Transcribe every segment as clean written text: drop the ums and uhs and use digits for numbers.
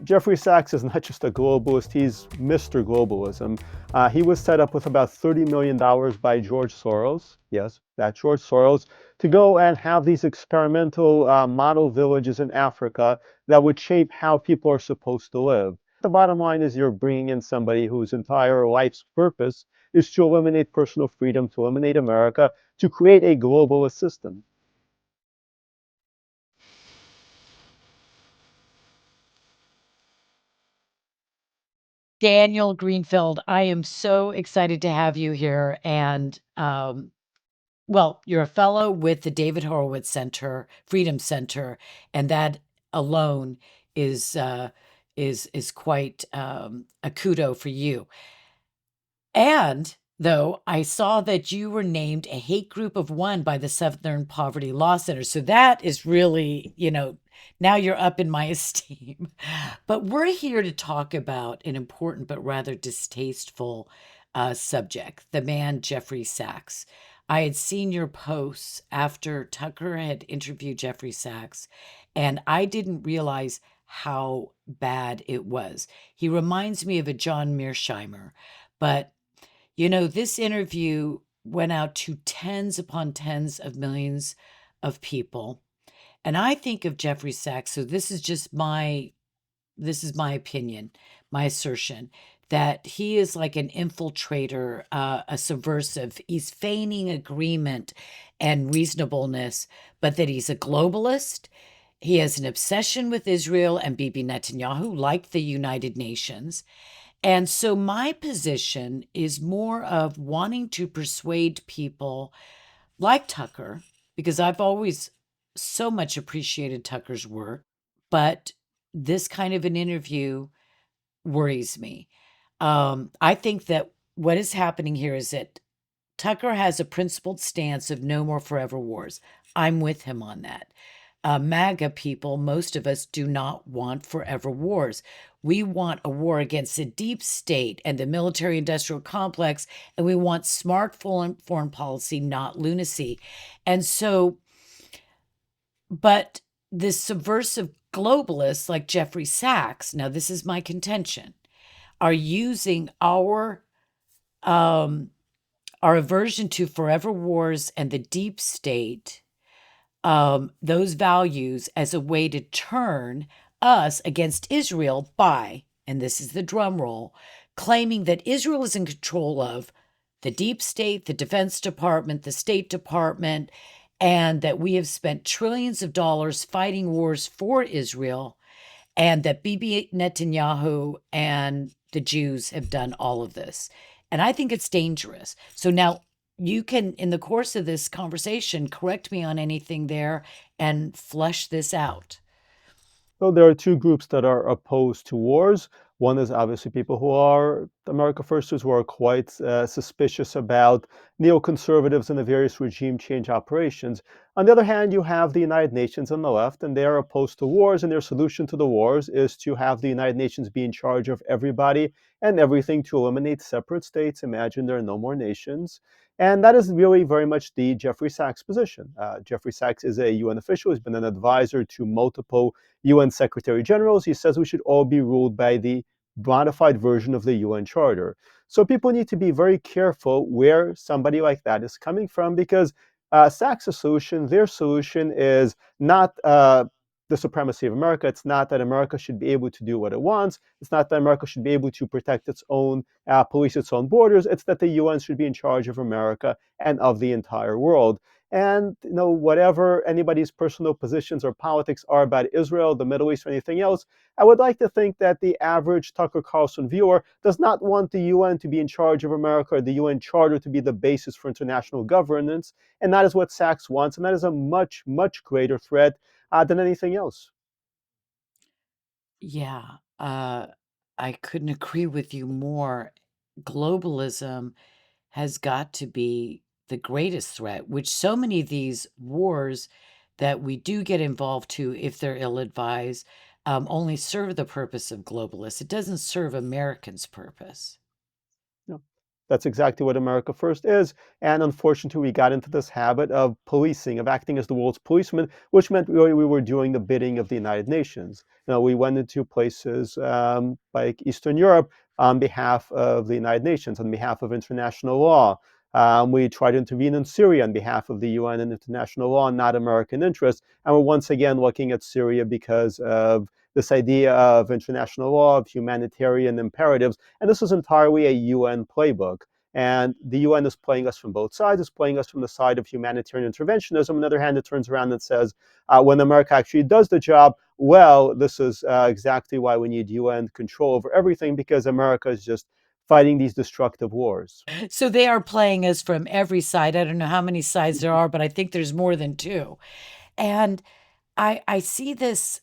Jeffrey Sachs is not just a globalist, he's Mr. Globalism. He was set up with about $30 million by George Soros, yes, that George Soros, to go and have these experimental model villages in Africa that would shape how people are supposed to live. The bottom line is you're bringing in somebody whose entire life's purpose is to eliminate personal freedom, to eliminate America, to create a globalist system. Daniel Greenfield, I am so excited to have you here. And well, you're a fellow with the David Horowitz Center, Freedom Center, and that alone is quite a kudo for you. And though I saw that you were named a hate group of one by the Southern Poverty Law Center, so that is really, now you're up in my esteem. But we're here to talk about an important but rather distasteful subject, the man Jeffrey Sachs. I had seen your posts after Tucker had interviewed Jeffrey Sachs, and I didn't realize how bad it was. He reminds me of a John Mearsheimer, but this interview went out to tens upon tens of millions of people. And I think of Jeffrey Sachs, so this is my opinion, my assertion, that he is like an infiltrator, a subversive. He's feigning agreement and reasonableness, but that he's a globalist. He has an obsession with Israel and Bibi Netanyahu, like the United Nations. And so my position is more of wanting to persuade people like Tucker, because I've always so much appreciated Tucker's work, but this kind of an interview worries me. I think that what is happening here is that Tucker has a principled stance of no more forever wars. I'm with him on that. MAGA people, most of us do not want forever wars. We want a war against the deep state and the military industrial complex, and we want smart foreign policy, not lunacy. And so, but this subversive globalists like Jeffrey Sachs, now this is my contention, are using our aversion to forever wars and the deep state, those values, as a way to turn us against Israel by, and this is the drum roll, claiming that Israel is in control of the deep state, the Defense Department, the State Department, and that we have spent trillions of dollars fighting wars for Israel, and that Bibi Netanyahu and the Jews have done all of this. And I think it's dangerous. So now you can, in the course of this conversation, correct me on anything there and flesh this out. So there are two groups that are opposed to wars. One is obviously people who are America Firsters, who are quite suspicious about neoconservatives and the various regime change operations. On the other hand, you have the United Nations on the left, and they are opposed to wars, and their solution to the wars is to have the United Nations be in charge of everybody and everything, to eliminate separate states. Imagine there are no more nations. And that is really very much the Jeffrey Sachs position. Jeffrey Sachs is a UN official. He's been an advisor to multiple UN Secretary Generals. He says we should all be ruled by the modified version of the UN Charter. So people need to be very careful where somebody like that is coming from, because Sachs' solution, their solution is not the supremacy of America. It's not that America should be able to do what it wants. It's not that America should be able to protect its own, police its own borders. It's that the UN should be in charge of America and of the entire world. And whatever anybody's personal positions or politics are about Israel, the Middle East, or anything else, I would like to think that the average Tucker Carlson viewer does not want the UN to be in charge of America, or the UN Charter to be the basis for international governance. And that is what Sachs wants, and that is a much, much greater threat than anything else. Yeah, I couldn't agree with you more. Globalism has got to be the greatest threat, which so many of these wars that we do get involved to, if they're ill-advised, only serve the purpose of globalists. It doesn't serve Americans' purpose. No. That's exactly what America First is. And unfortunately, we got into this habit of policing, of acting as the world's policeman, which meant really we were doing the bidding of the United Nations. We went into places like Eastern Europe on behalf of the United Nations, on behalf of international law. We tried to intervene in Syria on behalf of the UN and international law, not American interests. And we're once again looking at Syria because of this idea of international law, of humanitarian imperatives. And this is entirely a UN playbook. And the UN is playing us from both sides. It's playing us from the side of humanitarian interventionism. On the other hand, it turns around and says, when America actually does the job, well, this is exactly why we need UN control over everything, because America is just fighting these destructive wars. So they are playing us from every side. I don't know how many sides there are, but I think there's more than two. And I see this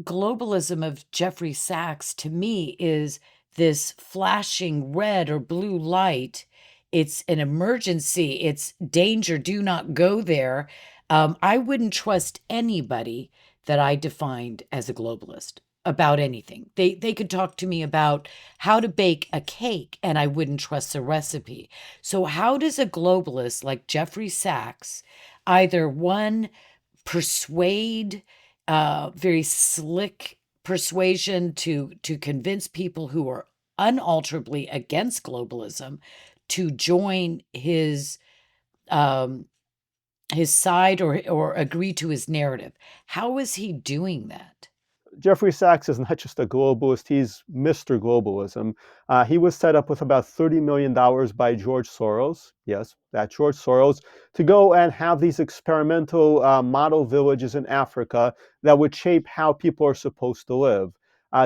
globalism of Jeffrey Sachs, to me, is this flashing red or blue light. It's an emergency. It's danger. Do not go there. I wouldn't trust anybody that I defined as a globalist about anything. They could talk to me about how to bake a cake and I wouldn't trust the recipe. So how does a globalist like Jeffrey Sachs either one persuade, very slick persuasion to convince people who are unalterably against globalism to join his side or agree to his narrative? How is he doing that? Jeffrey Sachs is not just a globalist, he's Mr. Globalism. He was set up with about $30 million by George Soros, yes, that George Soros, to go and have these experimental model villages in Africa that would shape how people are supposed to live.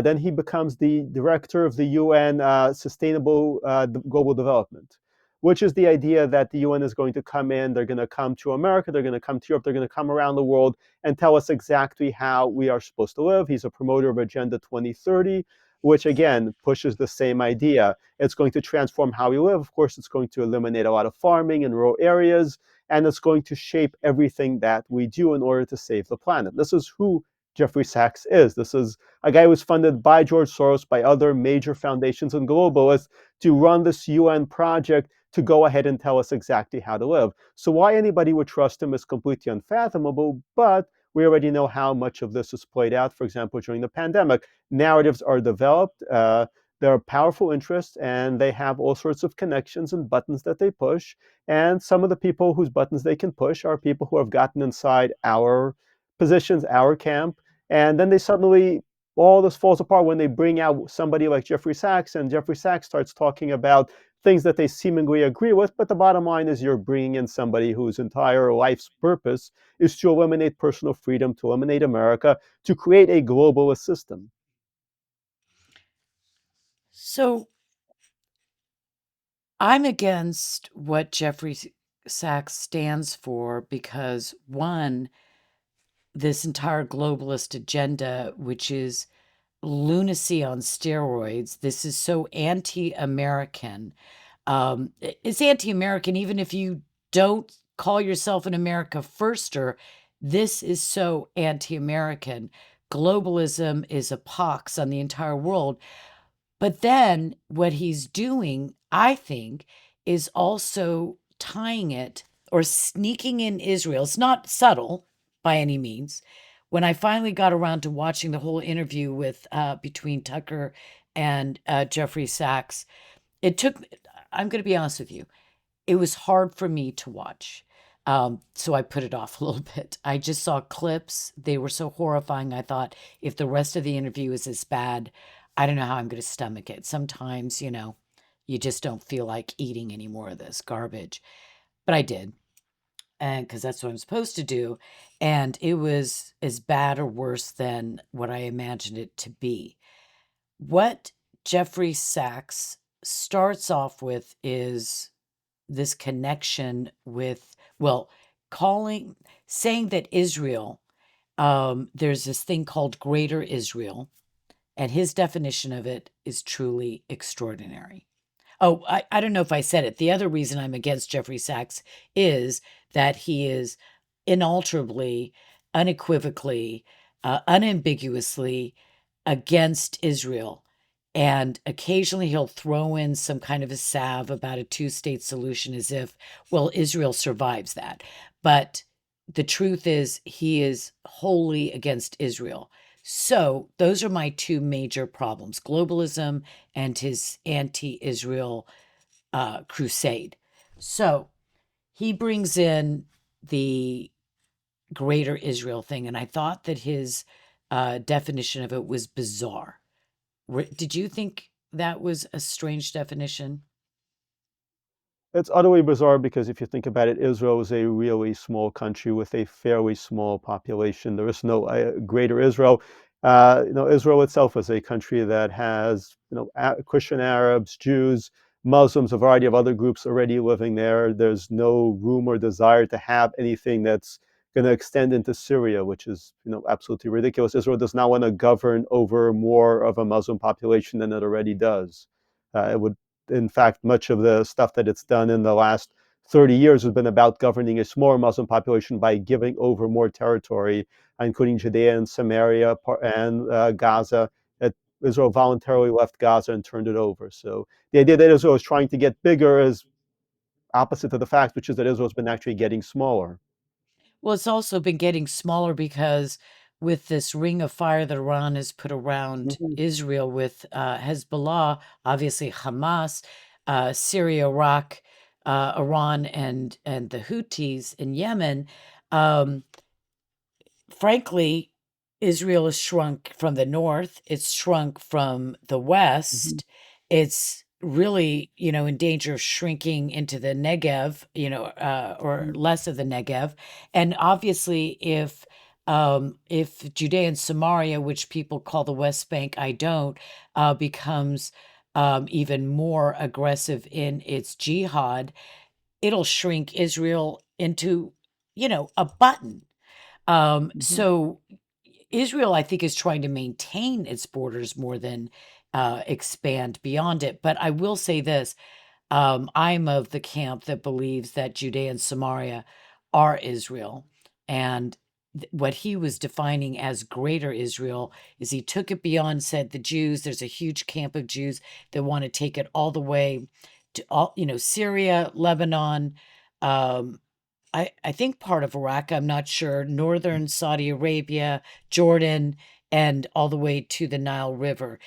Then he becomes the director of the UN Sustainable Global Development, which is the idea that the UN is going to come in, they're going to come to America, they're going to come to Europe, they're going to come around the world and tell us exactly how we are supposed to live. He's a promoter of Agenda 2030, which again pushes the same idea. It's going to transform how we live. Of course, it's going to eliminate a lot of farming in rural areas, and it's going to shape everything that we do in order to save the planet. This is who Jeffrey Sachs is. This is a guy who was funded by George Soros, by other major foundations and globalists to run this UN project to go ahead and tell us exactly how to live. So why anybody would trust him is completely unfathomable, but we already know how much of this is played out. For example, during the pandemic, narratives are developed. There are powerful interests, and they have all sorts of connections and buttons that they push. And some of the people whose buttons they can push are people who have gotten inside our positions, our camp, and then they suddenly all this falls apart when they bring out somebody like Jeffrey Sachs, and Jeffrey Sachs starts talking about things that they seemingly agree with. But the bottom line is you're bringing in somebody whose entire life's purpose is to eliminate personal freedom, to eliminate America, to create a globalist system. So I'm against what Jeffrey Sachs stands for because, one, this entire globalist agenda, which is lunacy on steroids, this is so anti-American. It's anti-American even if you don't call yourself an America firster. This is so anti-American. Globalism is a pox on the entire world. But then what he's doing, I think, is also tying it or sneaking in Israel. It's not subtle by any means. When I finally got around to watching the whole interview with between Tucker and Jeffrey Sachs, it took, I'm going to be honest with you, it was hard for me to watch. So I put it off a little bit. I just saw clips. They were so horrifying. I thought if the rest of the interview is as bad, I don't know how I'm going to stomach it. Sometimes, you just don't feel like eating any more of this garbage. But I did, and because that's what I'm supposed to do. And it was as bad or worse than what I imagined it to be. What Jeffrey Sachs starts off with is this connection with, well, saying that Israel, there's this thing called Greater Israel, and his definition of it is truly extraordinary. Oh, I don't know if I said it. The other reason I'm against Jeffrey Sachs is that he is inalterably, unequivocally, unambiguously against Israel. And occasionally he'll throw in some kind of a salve about a two-state solution as if, well, Israel survives that. But the truth is, he is wholly against Israel. So those are my two major problems: globalism and his anti-Israel crusade. So he brings in the greater Israel thing, and I thought that his definition of it was bizarre. Did you think that was a strange definition? It's utterly bizarre because if you think about it, Israel is a really small country with a fairly small population. There is no greater Israel. Israel itself is a country that has, Christian Arabs, Jews, Muslims, a variety of other groups already living there. There's no room or desire to have anything that's going to extend into Syria, which is, absolutely ridiculous. Israel does not want to govern over more of a Muslim population than it already does. It would In fact, much of the stuff that it's done in the last 30 years has been about governing a smaller Muslim population by giving over more territory, including Judea and Samaria and Gaza. That Israel voluntarily left Gaza and turned it over. So the idea that Israel is trying to get bigger is opposite to the fact, which is that Israel's been actually getting smaller. Well, it's also been getting smaller because with this ring of fire that Iran has put around Mhm. Israel with Hezbollah, obviously Hamas, Syria, Iraq, Iran, and the Houthis in Yemen. Um, Frankly, Israel has shrunk from the north. It's shrunk from the Mhm. west. It's really, in danger of shrinking into the Negev, or less of the Negev. And obviously, if Judea and Samaria, which people call the West Bank, I don't, becomes even more aggressive in its jihad, it'll shrink Israel into, a button. Mhm. So Israel, I think, is trying to maintain its borders more than expand beyond it. But I will say this: I'm of the camp that believes that Judea and Samaria are Israel, and what he was defining as greater Israel is he took it beyond, said the Jews. There's a huge camp of Jews that want to take it all the way to all, Syria, Lebanon. Um, I think part of Iraq, I'm not sure, northern Saudi Arabia, Jordan, and all the way to the Nile River.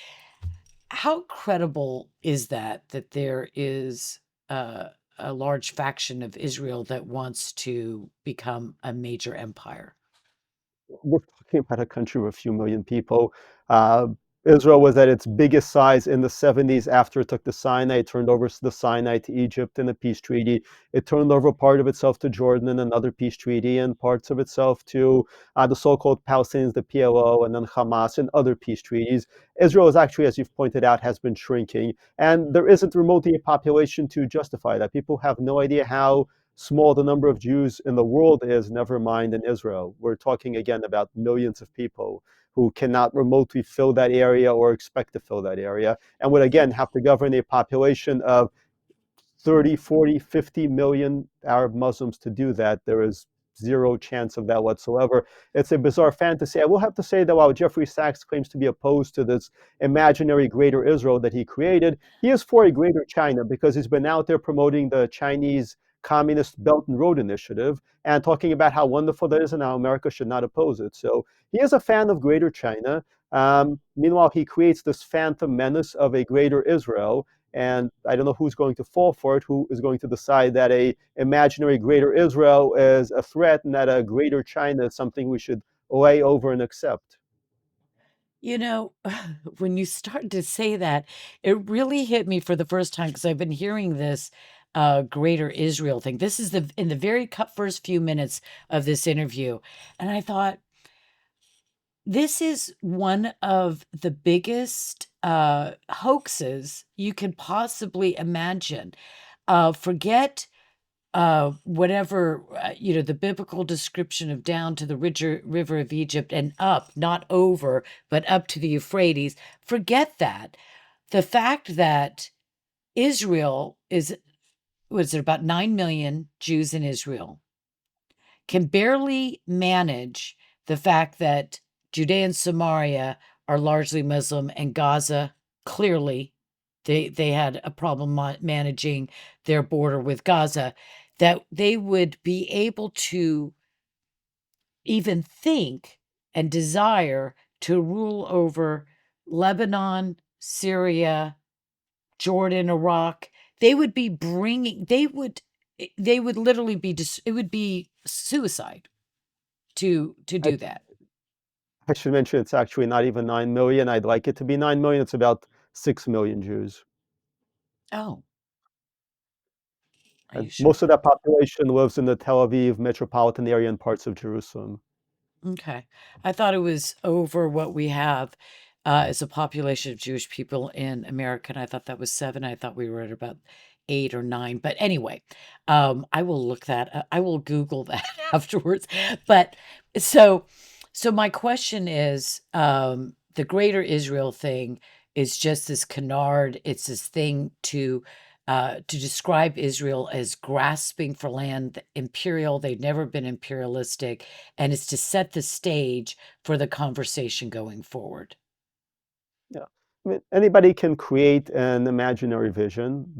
How credible is that there is a large faction of Israel that wants to become a major empire? We're talking about a country with a few million people. Uh, Israel was at its biggest size in the 70s after it took the Sinai. It turned over the Sinai to Egypt in a peace treaty. It turned over part of itself to Jordan in another peace treaty, and parts of itself to the so-called Palestinians, the PLO, and then Hamas in other peace treaties. Israel is actually, as you've pointed out, has been shrinking, and there isn't remotely a population to justify that. People have no idea how small the number of Jews in the world is, never mind in Israel. We're talking again about millions of people who cannot remotely fill that area or expect to fill that area, and would again have to govern a population of 30, 40, 50 million Arab Muslims to do that. There is zero chance of that whatsoever. It's a bizarre fantasy. I will have to say that while Jeffrey Sachs claims to be opposed to this imaginary greater Israel that he created, he is for a greater China because he's been out there promoting the Chinese Communist Belt and Road Initiative and talking about how wonderful that is and how America should not oppose it. So he is a fan of greater China. Meanwhile, he creates this phantom menace of a greater Israel, and I don't know who's going to fall for it, who is going to decide that a imaginary greater Israel is a threat and that a greater China is something we should lay over and accept. You know, when you start to say that, it really hit me for the first time because I've been hearing this greater Israel thing. This is in the very first few minutes of this interview. And I thought, this is one of the biggest hoaxes you can possibly imagine. Forget whatever, the biblical description of down to the river of Egypt and up, not over, but up to the Euphrates. Forget that. The fact that Israel was it about 9 million Jews in Israel, can barely manage the fact that Judea and Samaria are largely Muslim and Gaza clearly they had a problem managing their border with Gaza, that they would be able to even think and desire to rule over Lebanon, Syria, Jordan, Iraq. They would be bringing, they would literally be, it would be suicide to I, do that. I should mention it's actually not even 9 million. I'd like it to be 9 million. It's about 6 million Jews. Oh, are you And sure? most of that population lives in the Tel Aviv metropolitan area and parts of Jerusalem. Okay. I thought it was over what we have as a population of Jewish people in America. And I thought that was 7. I thought we were at about 8 or 9. But anyway, I will look that I will Google that afterwards. But so so my question is, the greater Israel thing is just this canard. It's this thing to describe Israel as grasping for land, imperial. They've never been imperialistic, and it's to set the stage for the conversation going forward. Yeah. I mean, anybody can create an imaginary vision,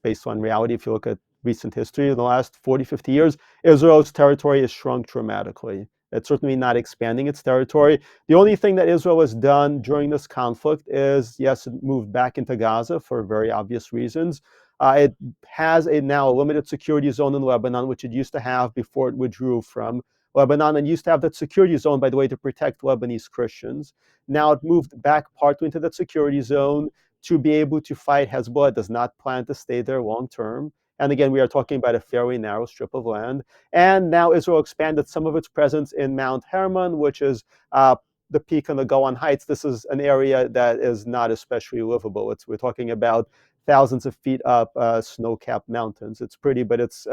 based on reality. If you look at recent history in the last 40, 50 years, Israel's territory has shrunk dramatically. It's certainly not expanding its territory. The only thing that Israel has done during this conflict is, yes, it moved back into Gaza for very obvious reasons. It has now a limited security zone in Lebanon, which it used to have before it withdrew from Lebanon, and used to have that security zone, by the way, to protect Lebanese Christians. Now it moved back partly into that security zone to be able to fight Hezbollah. It does not plan to stay there long term. And again, we are talking about a fairly narrow strip of land. And now Israel expanded some of its presence in Mount Hermon, which is the peak on the Golan Heights. This is an area that is not especially livable. We're talking about thousands of feet up snow-capped mountains. It's pretty, but it's,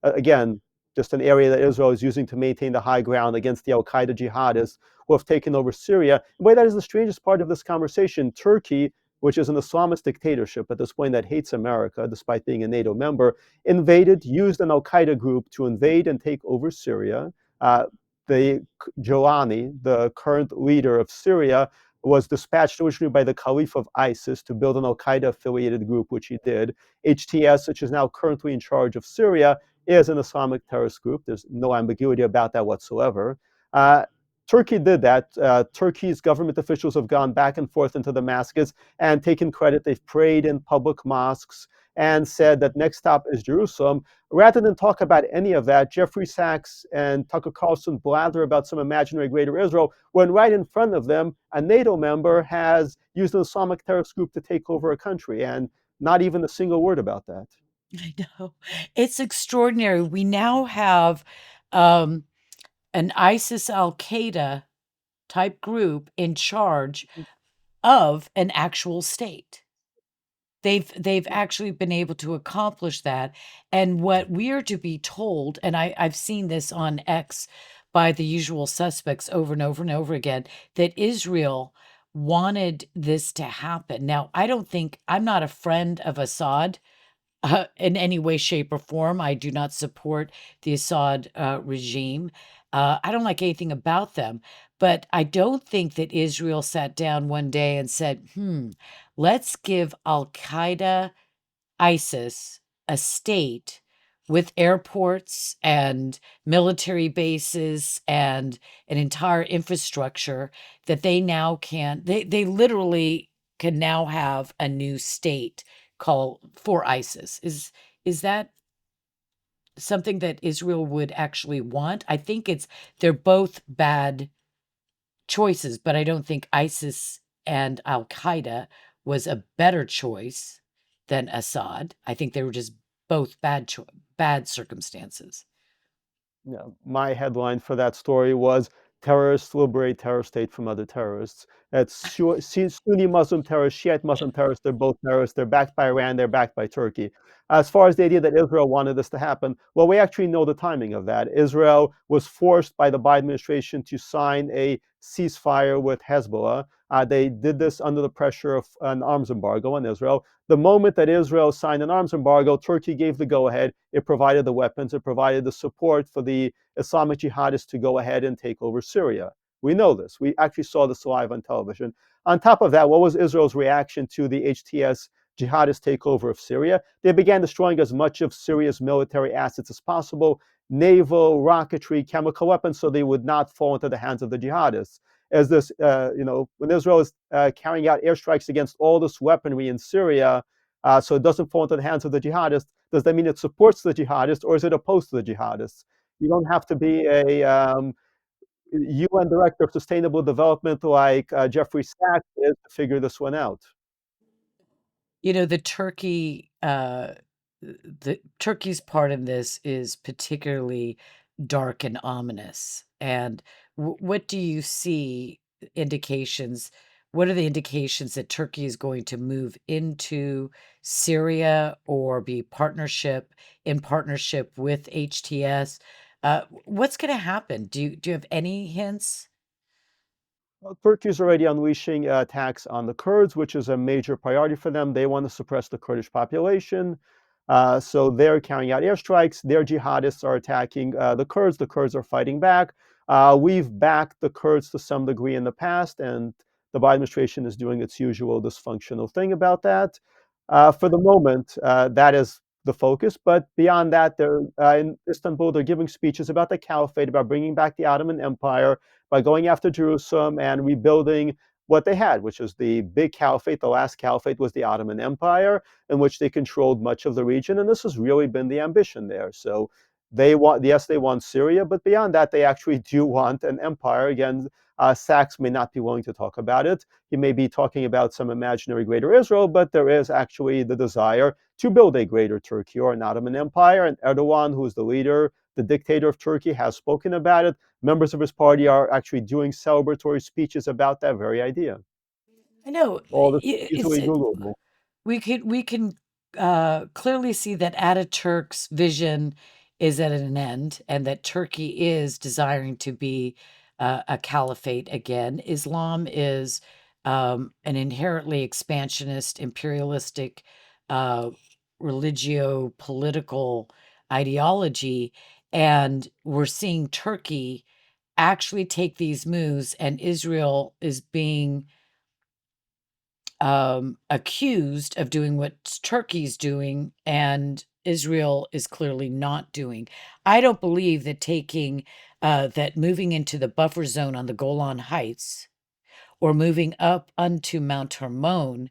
again, just an area that Israel is using to maintain the high ground against the al-Qaeda jihadists who have taken over Syria. The way that is the strangest part of this conversation. Turkey, which is an Islamist dictatorship at this point that hates America, despite being a NATO member, used an al-Qaeda group to invade and take over Syria. The Jolani, the current leader of Syria, was dispatched originally by the Caliph of ISIS to build an al-Qaeda affiliated group, which he did. HTS, which is now currently in charge of Syria, is an Islamic terrorist group. There's no ambiguity about that whatsoever. Uh, Turkey did that. Turkey's government officials have gone back and forth into Damascus and taken credit. They've prayed in public mosques and said that next stop is Jerusalem. Rather than talk about any of that, Jeffrey Sachs and Tucker Carlson blather about some imaginary greater Israel, when right in front of them, a NATO member has used an Islamic terrorist group to take over a country, and not even a single word about that. I know. It's extraordinary. We now have um, an ISIS Al Qaeda type group in charge of an actual state. They've actually been able to accomplish that. And what we're to be told, and I've seen this on X by the usual suspects over and over and over again, that Israel wanted this to happen. Now, I'm not a friend of Assad in any way, shape, or form. I do not support the Assad regime. I don't like anything about them. But I don't think that Israel sat down one day and said, let's give Al Qaeda, ISIS, a state with airports and military bases and an entire infrastructure that they literally can now have a new state called for ISIS. Is that something that Israel would actually want? I think they're both bad choices, but I don't think ISIS and Al Qaeda was a better choice than Assad. I think they were just both bad circumstances. Yeah, my headline for that story was "Terrorists Liberate Terror State from Other Terrorists." It's Sunni Muslim terrorists, Shiite Muslim terrorists. They're both terrorists. They're backed by Iran. They're backed by Turkey. As far as the idea that Israel wanted this to happen, well, we actually know the timing of that. Israel was forced by the Biden administration to sign a ceasefire with Hezbollah. They did this under the pressure of an arms embargo on Israel. The moment that Israel signed an arms embargo, Turkey gave the go-ahead. It provided the weapons. It provided the support for the Islamic jihadists to go ahead and take over Syria. We know this. We actually saw this live on television. On top of that, what was Israel's reaction to the HTS jihadist takeover of Syria? They began destroying as much of Syria's military assets as possible, naval, rocketry, chemical weapons, so they would not fall into the hands of the jihadists. As this, when Israel is carrying out airstrikes against all this weaponry in Syria, so it doesn't fall into the hands of the jihadists, does that mean it supports the jihadists or is it opposed to the jihadists? You don't have to be a UN Director of Sustainable Development like Jeffrey Sachs is to figure this one out. The Turkey's part in this is particularly dark and ominous. And what do you see indications? What are the indications that Turkey is going to move into Syria or be in partnership with HTS? What's going to happen? Do you have any hints? Well, Turkey is already unleashing attacks on the Kurds, which is a major priority for them. They want to suppress the Kurdish population. So they're carrying out airstrikes. Their jihadists are attacking the Kurds. The Kurds are fighting back. We've backed the Kurds to some degree in the past, and the Biden administration is doing its usual dysfunctional thing about that. For the moment, that is the focus. But beyond that, they're in Istanbul. They're giving speeches about the caliphate, about bringing back the Ottoman Empire by going after Jerusalem and rebuilding what they had, which is the big caliphate. The last caliphate was the Ottoman Empire, in which they controlled much of the region, and this has really been the ambition there. So they want, yes, they want Syria, but beyond that, they actually do want an empire. Again, Sachs may not be willing to talk about it. He may be talking about some imaginary greater Israel, but there is actually the desire to build a greater Turkey or an Ottoman Empire. And Erdogan, who is the leader, the dictator of Turkey, has spoken about it. Members of his party are actually doing celebratory speeches about that very idea. I know All this it's easily Googleable. we can clearly see that Ataturk's vision is at an end, and that Turkey is desiring to be a caliphate again. Islam is an inherently expansionist, imperialistic, uh, religio-political ideology, and we're seeing Turkey actually take these moves, and Israel is being accused of doing what Turkey's doing, and Israel is clearly not doing. I don't believe that that moving into the buffer zone on the Golan Heights or moving up unto Mount Hermon,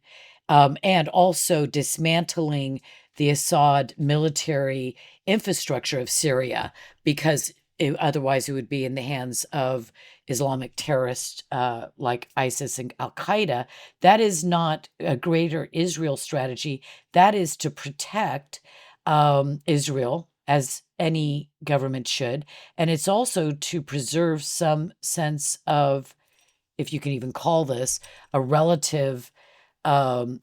and also dismantling the Assad military infrastructure of Syria, because otherwise it would be in the hands of Islamic terrorists like ISIS and Al Qaeda. That is not a greater Israel strategy. That is to protect Israel, as any government should. And it's also to preserve some sense of, if you can even call this, a relative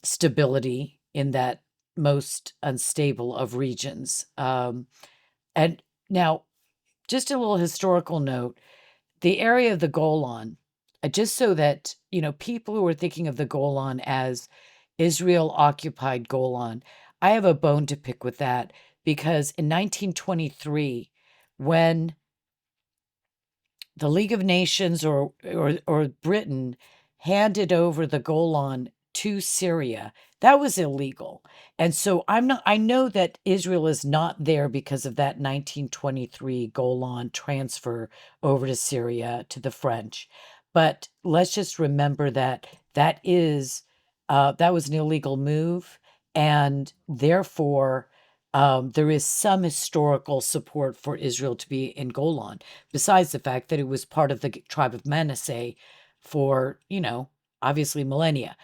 stability in that most unstable of regions. And now, just a little historical note, the area of the Golan, just so that, people who are thinking of the Golan as Israel occupied Golan, I have a bone to pick with that, because in 1923, when the League of Nations or Britain handed over the Golan to Syria, that was illegal. And so I know that Israel is not there because of that 1923 Golan transfer over to Syria to the French. But let's just remember that that was an illegal move, and therefore there is some historical support for Israel to be in Golan, besides the fact that it was part of the tribe of Manasseh for, obviously millennia.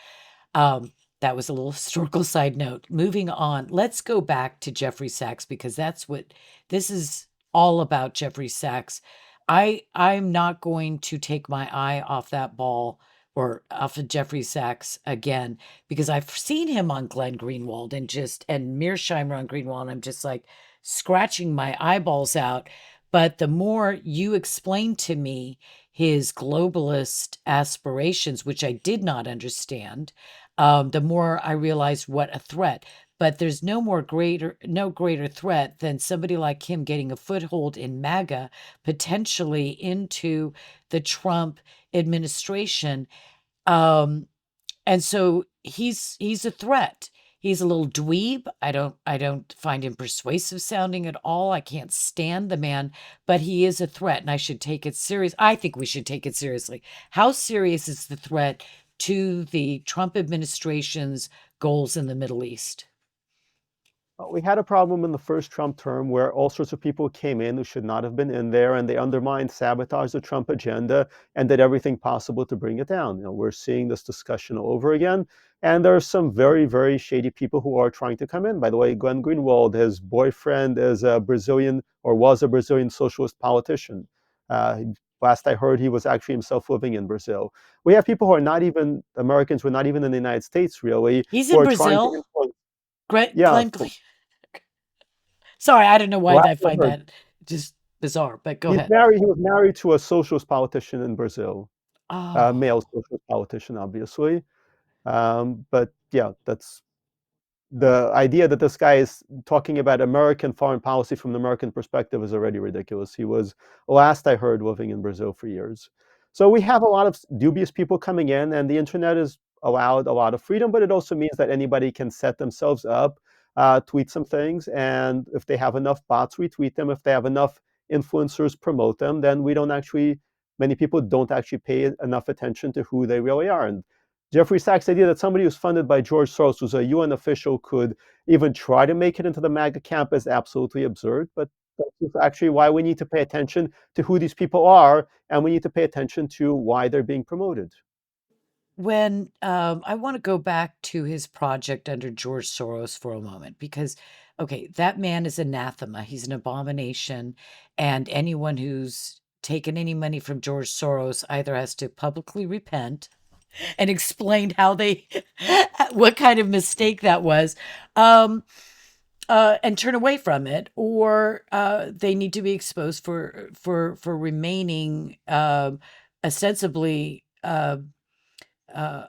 Um, that was a little historical side note. Moving on, let's go back to Jeffrey Sachs, because that's what this is all about. Jeffrey Sachs. I'm not going to take my eye off that ball, or off of Jeffrey Sachs again, because I've seen him on Glenn Greenwald and Mearsheimer on Greenwald, and I'm just like scratching my eyeballs out. But the more you explain to me his globalist aspirations, which I did not understand, the more I realized what a threat. but there's no greater threat than somebody like him getting a foothold in MAGA, potentially into the Trump administration. Um, and so he's a threat. He's a little dweeb. I don't find him persuasive sounding at all. I can't stand the man, but he is a threat and I should take it serious. I think we should take it seriously. How serious is the threat to the Trump administration's goals in the Middle East? We had a problem in the first Trump term where all sorts of people came in who should not have been in there, and they undermined, sabotaged the Trump agenda, and did everything possible to bring it down. We're seeing this discussion all over again, and there are some very, very shady people who are trying to come in. By the way, Glenn Greenwald, his boyfriend, is a Brazilian or was a Brazilian socialist politician. Last I heard, he was actually himself living in Brazil. We have people who are not even Americans, who are not even in the United States, really, He's who in are trying to Brazil. influence. Glenn, Yeah, Glenn, sorry, I don't know why last I I find heard. that just bizarre, but go He's ahead. married. He was married to a socialist politician in Brazil, a Oh, male socialist politician, obviously. But yeah, that's the idea that this guy is talking about American foreign policy from the American perspective is already ridiculous. He was, last I heard, living in Brazil for years. So we have a lot of dubious people coming in, and the internet has allowed a lot of freedom, but it also means that anybody can set themselves up, tweet some things, and if they have enough bots retweet them, if they have enough influencers promote them, then many people don't actually pay enough attention to who they really are. And Jeffrey Sachs' idea that somebody who's funded by George Soros, who's a UN official, could even try to make it into the MAGA camp is absolutely absurd. But that's actually why we need to pay attention to who these people are, and we need to pay attention to why they're being promoted. when I want to go back to his project under George Soros for a moment, because, okay, that man is anathema. He's an abomination. And anyone who's taken any money from George Soros either has to publicly repent and explain how they, what kind of mistake that was, um, and turn away from it, or they need to be exposed for remaining ostensibly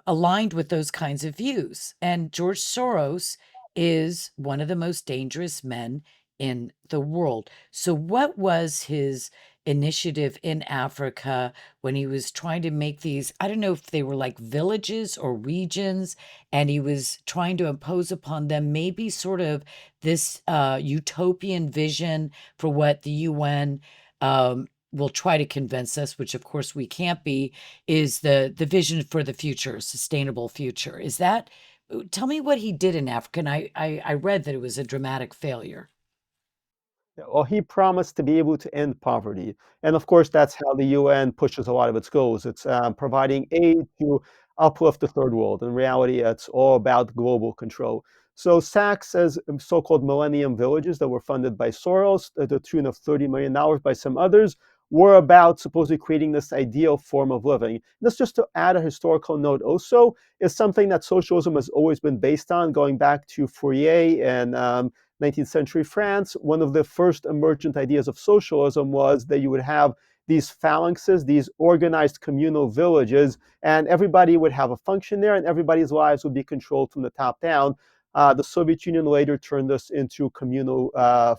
aligned with those kinds of views. And George Soros is one of the most dangerous men in the world. So, what was his initiative in Africa when he was trying to make these? I don't know if they were like villages or regions, and he was trying to impose upon them maybe sort of this utopian vision for what the UN will try to convince us, which of course we can't be, is the vision for the future, sustainable future. Is that tell me what he did in Africa? And I read that it was a dramatic failure. Well, he promised to be able to end poverty. And of course, that's how the UN pushes a lot of its goals. It's providing aid to uplift the third world. In reality, it's all about global control. So Sachs says so-called millennium villages that were funded by Soros at the tune of $30 million by some others were about supposedly creating this ideal form of living. This, just to add a historical note also, is something that socialism has always been based on, going back to Fourier and 19th century France. One of the first emergent ideas of socialism was that you would have these phalanxes, these organized communal villages, and everybody would have a function there, and everybody's lives would be controlled from the top down. The Soviet Union later turned this into communal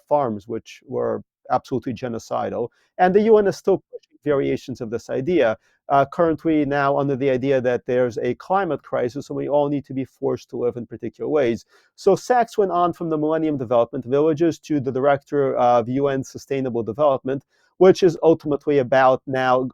farms, which were absolutely genocidal. And the UN is still pushing variations of this idea. Currently, now under the idea that there's a climate crisis and we all need to be forced to live in particular ways. So Sachs went on from the Millennium Development Villages to the director of UN Sustainable Development, which is ultimately about now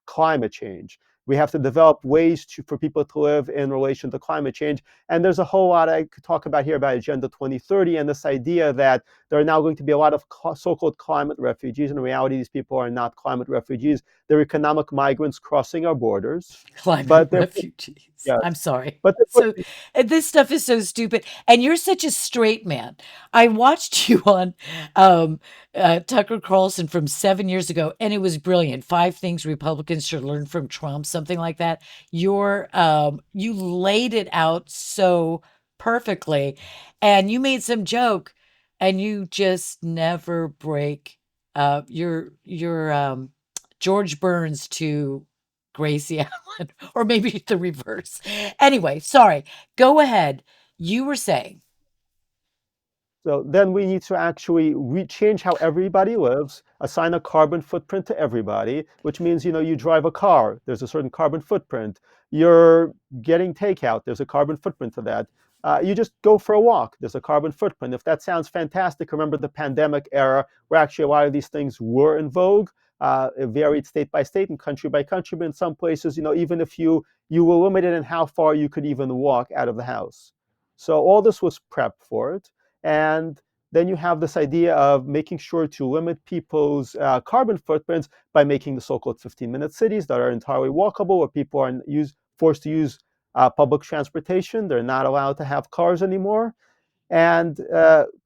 climate change. We have to develop ways for people to live in relation to climate change. And there's a whole lot I could talk about here about Agenda 2030 and this idea that there are now going to be a lot of so-called climate refugees. In reality, these people are not climate refugees. They're economic migrants crossing our borders. Climate But they're, refugees. yes, I'm sorry. but they're So this stuff is so stupid. And you're such a straight man. I watched you on Tucker Carlson from 7 years ago, and it was brilliant. 5 things Republicans should learn from Trump, something like that. You laid it out so perfectly, and you made some joke, and you just never break. Your George Burns to Gracie Allen, or maybe the reverse. Anyway, sorry. Go ahead. You were saying. So then we need to actually change how everybody lives, assign a carbon footprint to everybody, which means, you drive a car, there's a certain carbon footprint. You're getting takeout, there's a carbon footprint to that. You just go for a walk, there's a carbon footprint. If that sounds fantastic, remember the pandemic era where actually a lot of these things were in vogue. It varied state by state and country by country, but in some places, even if you were limited in how far you could even walk out of the house. So all this was prepped for it. And then you have this idea of making sure to limit people's carbon footprints by making the so-called 15-minute cities that are entirely walkable, where people are forced to use public transportation. They're not allowed to have cars anymore, and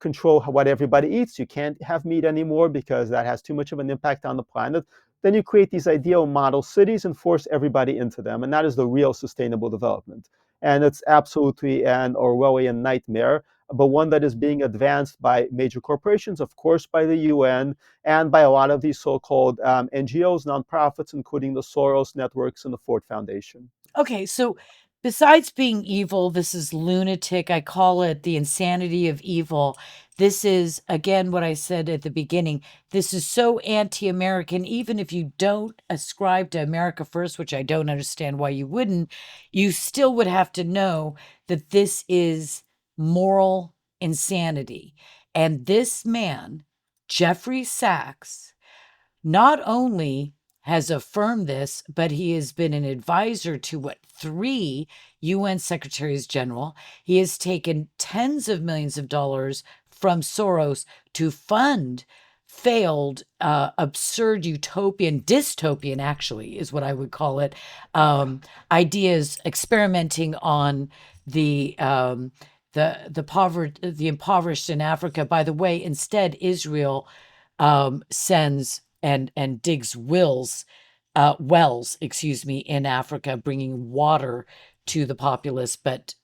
control what everybody eats. You can't have meat anymore because that has too much of an impact on the planet. Then you create these ideal model cities and force everybody into them. And that is the real sustainable development. And it's absolutely an Orwellian nightmare, but one that is being advanced by major corporations, of course, by the UN, and by a lot of these so-called NGOs, nonprofits, including the Soros networks and the Ford Foundation. Okay, so besides being evil, this is lunatic. I call it the insanity of evil. This is, again, what I said at the beginning. This is so anti American, even if you don't ascribe to America First, which I don't understand why you wouldn't, you still would have to know that this is moral insanity. And this man, Jeffrey Sachs, not only has affirmed this, but he has been an advisor to three UN secretaries general. He has taken tens of millions of dollars from Soros to fund failed, absurd utopian, dystopian, actually, is what I would call it, ideas experimenting on the the impoverished in Africa. By the way, instead, Israel sends and digs wells, in Africa, bringing water to the populace. But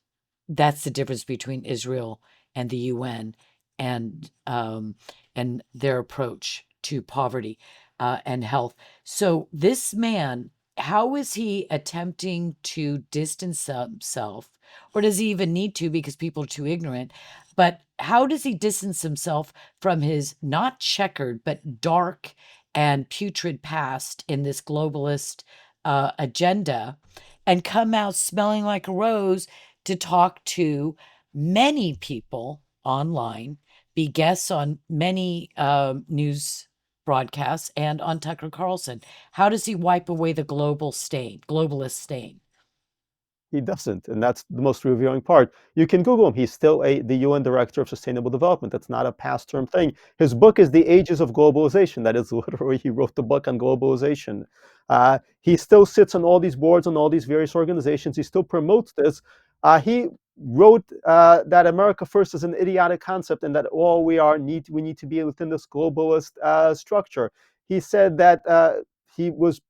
that's the difference between Israel and the UN and their approach to poverty and health. So this man, how is he attempting to distance himself, or does he even need to because people are too ignorant? But how does he distance himself from his not checkered but dark and putrid past in this globalist agenda and come out smelling like a rose to talk to many people online, be guests on many news broadcasts and on Tucker Carlson? How does he wipe away the globalist stain? He doesn't, and that's the most revealing part. You can Google him. He's still the UN Director of Sustainable Development. That's not a past term thing. His book is The Ages of Globalization. That is literally, he wrote the book on globalization. He still sits on all these boards on all these various organizations. He still promotes this. He wrote that America First is an idiotic concept and that all we need to be within this globalist structure. He said that he was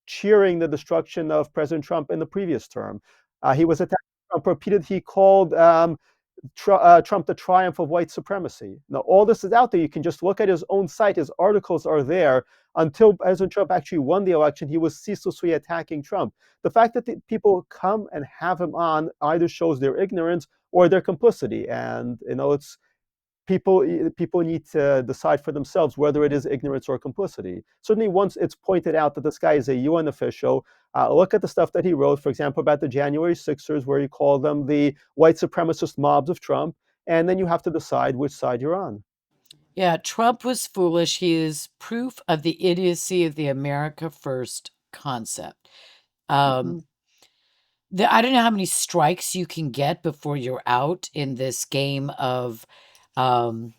cheering the destruction of President Trump in the previous term. He was attacking Trump repeatedly. He called Trump the triumph of white supremacy. Now, all this is out there. You can just look at his own site. His articles are there. Until President Trump actually won the election, he was ceaselessly attacking Trump. The fact that the people come and have him on either shows their ignorance or their complicity. And, it's people need to decide for themselves whether it is ignorance or complicity. Certainly, once it's pointed out that this guy is a UN official, look at the stuff that he wrote, for example, about the January Sixers, where he called them the white supremacist mobs of Trump, and then you have to decide which side you're on. Yeah, Trump was foolish. He is proof of the idiocy of the America First concept. Mm-hmm. Um, I don't know how many strikes you can get before you're out in this game of um,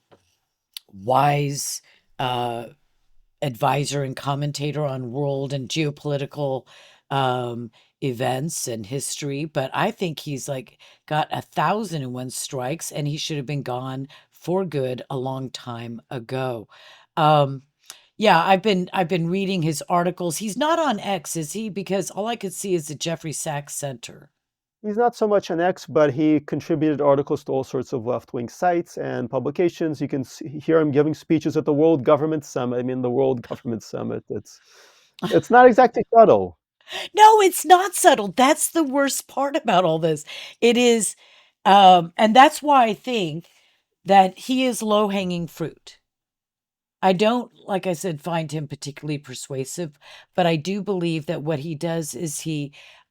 wise advisor and commentator on world and geopolitical um, events and history. But I think he's like got 1,001 strikes, and he should have been gone for good a long time ago. Um, yeah, I've been reading his articles. He's not on X, is he? Because all I could see is the Jeffrey Sachs Center. He's not so much an ex, but he contributed articles to all sorts of left-wing sites and publications. You can hear him giving speeches at the World Government Summit. I mean, the World Government Summit. It's not exactly subtle. No, it's not subtle. That's the worst part about all this. It is, and that's why I think that he is low-hanging fruit. I don't, like I said, find him particularly persuasive, but I do believe that what he does is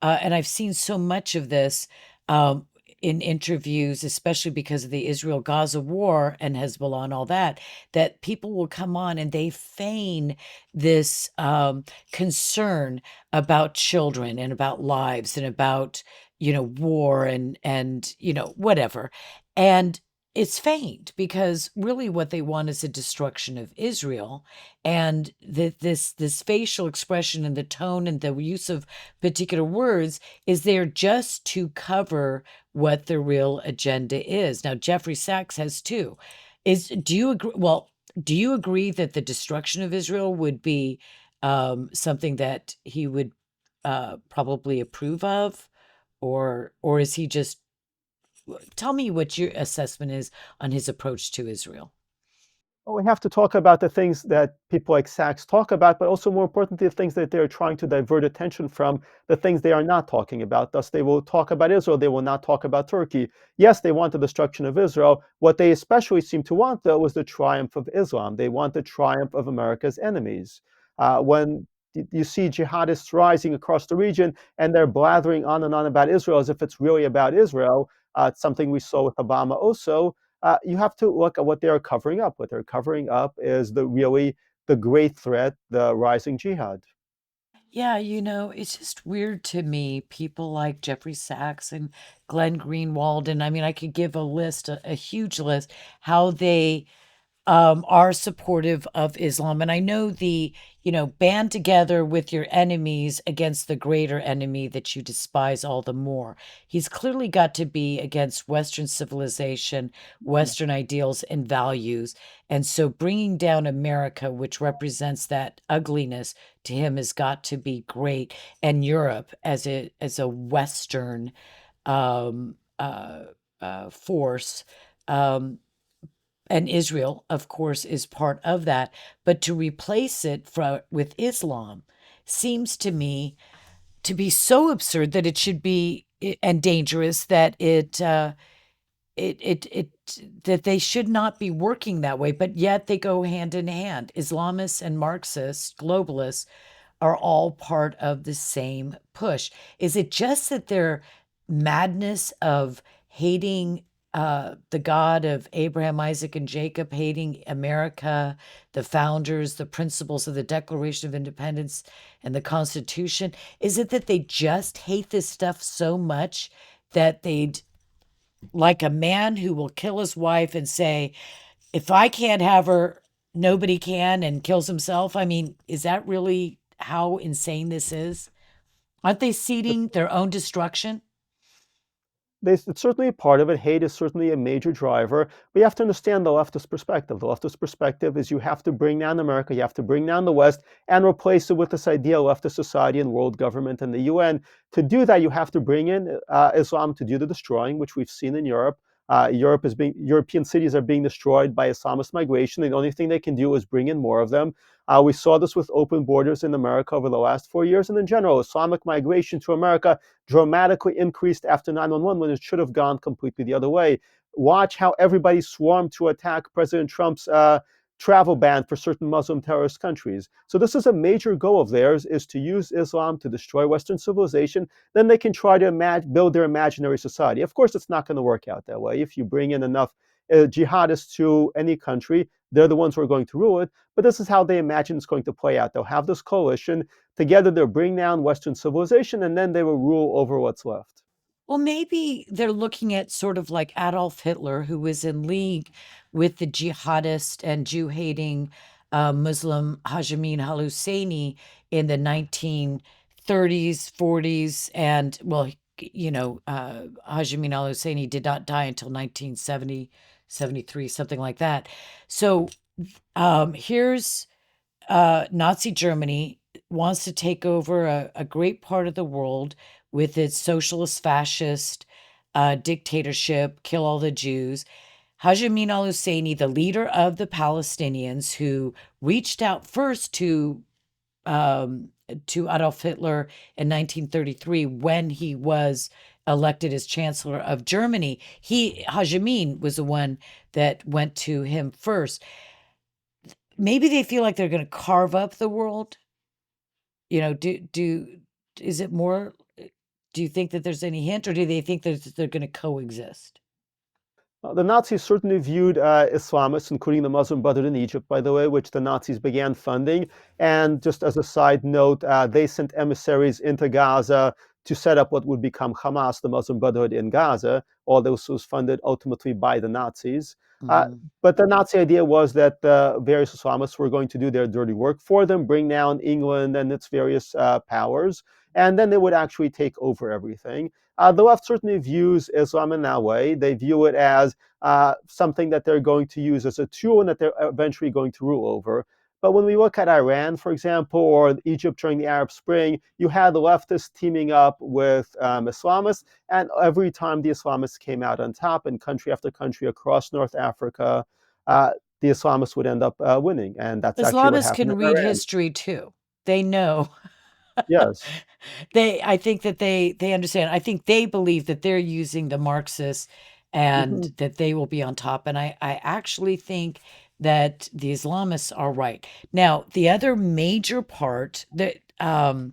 and I've seen so much of this um, in interviews, especially because of the Israel-Gaza war and Hezbollah and all that, that people will come on and they feign this concern about children and about lives and about, war and whatever. And it's feigned because really what they want is a destruction of Israel, and this facial expression and the tone and the use of particular words is there just to cover what the real agenda is. Now, Jeffrey Sachs has too. Do you agree? Well, do you agree that the destruction of Israel would be something that he would probably approve of, or is he just tell me what your assessment is on his approach to Israel. Well, we have to talk about the things that people like Sachs talk about, but also more importantly, the things that they're trying to divert attention from, the things they are not talking about. Thus, they will talk about Israel, they will not talk about Turkey. Yes, they want the destruction of Israel. What they especially seem to want, though, was the triumph of Islam. They want the triumph of America's enemies. When you see jihadists rising across the region and they're blathering on and on about Israel as if it's really about Israel, it's something we saw with Obama also. You have to look at what they are covering up. What they're covering up is the great threat, the rising jihad. Yeah, it's just weird to me. People like Jeffrey Sachs and Glenn Greenwald, and I mean, I could give a list, a huge list, how they are supportive of Islam. And I know band together with your enemies against the greater enemy that you despise all the more. He's clearly got to be against Western civilization, Yeah. Western ideals and values. And so bringing down America, which represents that ugliness to him, has got to be great. And Europe as a Western um, uh, force. Um, and Israel, of course, is part of that. But to replace it with Islam seems to me to be so absurd that it should be and dangerous that that they should not be working that way. But yet they go hand in hand. Islamists and Marxists, globalists, are all part of the same push. Is it just that their madness of hating the God of Abraham, Isaac, and Jacob, hating America, the founders, the principles of the Declaration of Independence and the Constitution? Is it that they just hate this stuff so much that they'd like a man who will kill his wife and say, if I can't have her, nobody can, and kills himself? I mean, is that really how insane this is? Aren't they seeding their own destruction? It's certainly a part of it. Hate is certainly a major driver. But you have to understand the leftist perspective. The leftist perspective is you have to bring down America, you have to bring down the West, and replace it with this idea of leftist society and world government and the UN. To do that, you have to bring in Islam to do the destroying, which we've seen in Europe. European cities are being destroyed by Islamist migration. The only thing they can do is bring in more of them. We saw this with open borders in America over the last 4 years, and in general, Islamic migration to America dramatically increased after 9/11 when it should have gone completely the other way. Watch how everybody swarmed to attack President Trump's travel ban for certain Muslim terrorist countries. So this is a major goal of theirs, is to use Islam to destroy Western civilization. Then they can try to build their imaginary society. Of course, it's not going to work out that way. If you bring in enough jihadists to any country, they're the ones who are going to rule it. But this is how they imagine it's going to play out. They'll have this coalition. Together, they'll bring down Western civilization, and then they will rule over what's left. Well, maybe they're looking at sort of like Adolf Hitler, who was in league with the jihadist and Jew hating Muslim Hashemi al-Husseini in the 1930s, 40s. And well, Hashemi al-Husseini did not die until 1970, 73, something like that. So here's Nazi Germany wants to take over a great part of the world with its socialist fascist dictatorship, kill all the Jews. Hashemi al-Husseini, the leader of the Palestinians, who reached out first um, to Adolf Hitler in 1933 when he was elected as chancellor of Germany. Haj Amin was the one that went to him first. Maybe they feel like they're going to carve up the world. Is it more? Do you think that there's any hint, or do they think that they're going to coexist? The Nazis certainly viewed Islamists, including the Muslim Brotherhood in Egypt, by the way, which the Nazis began funding. And just as a side note, they sent emissaries into Gaza to set up what would become Hamas, the Muslim Brotherhood in Gaza. All this was funded ultimately by the Nazis. Uh, Mhm. but the Nazi idea was that the various Islamists were going to do their dirty work for them, bring down England and its various powers, and then they would actually take over everything. The left certainly views Islam in that way. They view it as something that they're going to use as a tool and that they're eventually going to rule over. But when we look at Iran, for example, or Egypt during the Arab Spring, you had the leftists teaming up with Islamists, and every time the Islamists came out on top in country after country across North Africa, uh, the Islamists would end up winning. And that's actually what Islamists happened can in read Iran. history too. They know. Yes. I think that they understand. I think they believe that they're using the Marxists and Mhm. that they will be on top. And I actually think that the Islamists are right. Now, the other major part that I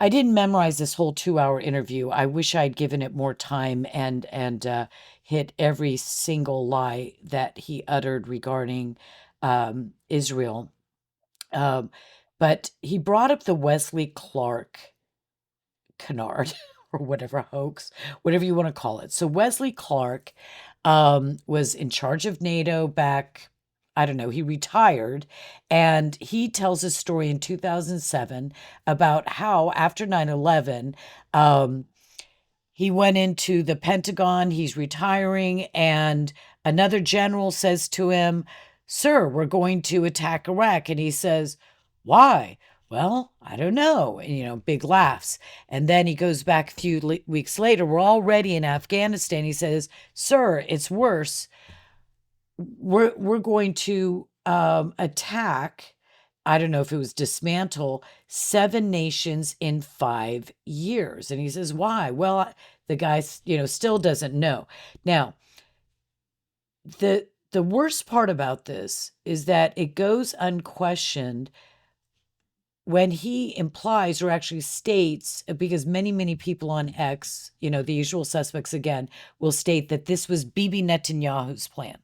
didn't memorize this whole 2-hour interview. I wish I'd given it more time and hit every single lie that he uttered regarding Israel. Um, but he brought up the Wesley Clark Canard or whatever hoax, whatever you want to call it. So Wesley Clark was in charge of NATO back, I don't know, he retired, and he tells a story in 2007 about how after 9/11, he went into the Pentagon, he's retiring, and another general says to him, "Sir, we're going to attack Iraq." And he says, "Why?" "Well, I don't know." And, big laughs. And then he goes back a few weeks later. We're already in Afghanistan. He says, "Sir, it's worse. We're going to attack." I don't know if it was dismantle 7 nations in 5 years. And he says, "Why?" Well, the guy, still doesn't know. Now, the worst part about this is that it goes unquestioned when he implies or actually states, because many people on X, the usual suspects again, will state that this was Bibi Netanyahu's plan.